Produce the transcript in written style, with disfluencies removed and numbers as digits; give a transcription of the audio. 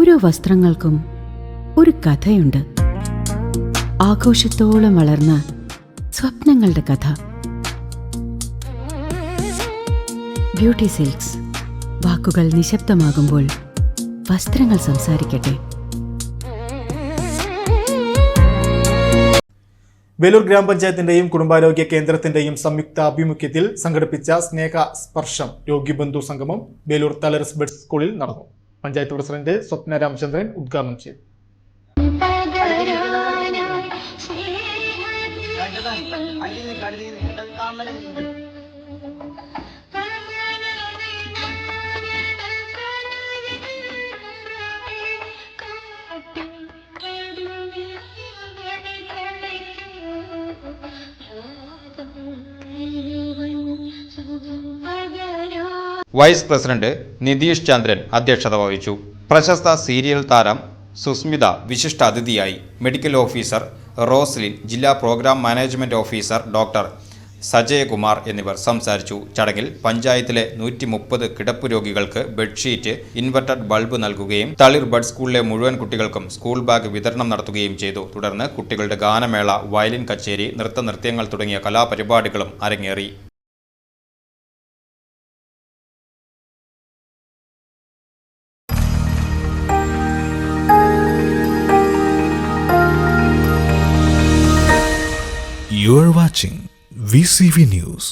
ഓരോ വസ്ത്രങ്ങൾക്കും ഒരു കഥയുണ്ട്. ആഘോഷത്തോളം വളർന്ന സ്വപ്നങ്ങളുടെ കഥ. Beauty silks. വാക്കുകൾ നിശബ്ദമാകുമ്പോൾ വസ്ത്രങ്ങൾ സംസാരിക്കട്ടെ. വേലൂർ ഗ്രാമപഞ്ചായത്തിന്റെയും കുടുംബാരോഗ്യ കേന്ദ്രത്തിന്റെയും സംയുക്താഭിമുഖ്യത്തിൽ സംഘടിപ്പിച്ച സ്നേഹ സ്പർശം രോഗിബന്ധു സംഗമം വേലൂർ തലരസ് ബഡ്സ് സ്കൂളിൽ നടന്നു. പഞ്ചായത്ത് പ്രസിഡന്റ് സ്വപ്ന രാമചന്ദ്രൻ ഉദ്ഘാടനം ചെയ്തു. വൈസ് പ്രസിഡന്റ് നിതീഷ് ചന്ദ്രൻ അധ്യക്ഷത വഹിച്ചു. പ്രശസ്ത സീരിയൽ താരം സുസ്മിത വിശിഷ്ട അതിഥിയായി. മെഡിക്കൽ ഓഫീസർ റോസ്ലിൻ, ജില്ലാ program management officer doctor Sajayakumar എന്നിവർ സംസാരിച്ചു. ചടങ്ങിൽ പഞ്ചായത്തിലെ 130 കിടപ്പ് രോഗികൾക്ക് ബെഡ്ഷീറ്റ്, ഇൻവെർട്ടഡ് ബൾബ് നൽകുകയും തളിർ ബഡ് സ്കൂളിലെ മുഴുവൻ കുട്ടികൾക്കും സ്കൂൾ ബാഗ് വിതരണം നടത്തുകയും ചെയ്തു. തുടർന്ന് കുട്ടികളുടെ ഗാനമേള, വയലിൻ കച്ചേരി, നൃത്തങ്ങൾ തുടങ്ങിയ കലാപരിപാടികളും അരങ്ങേറി. You are watching VCV News.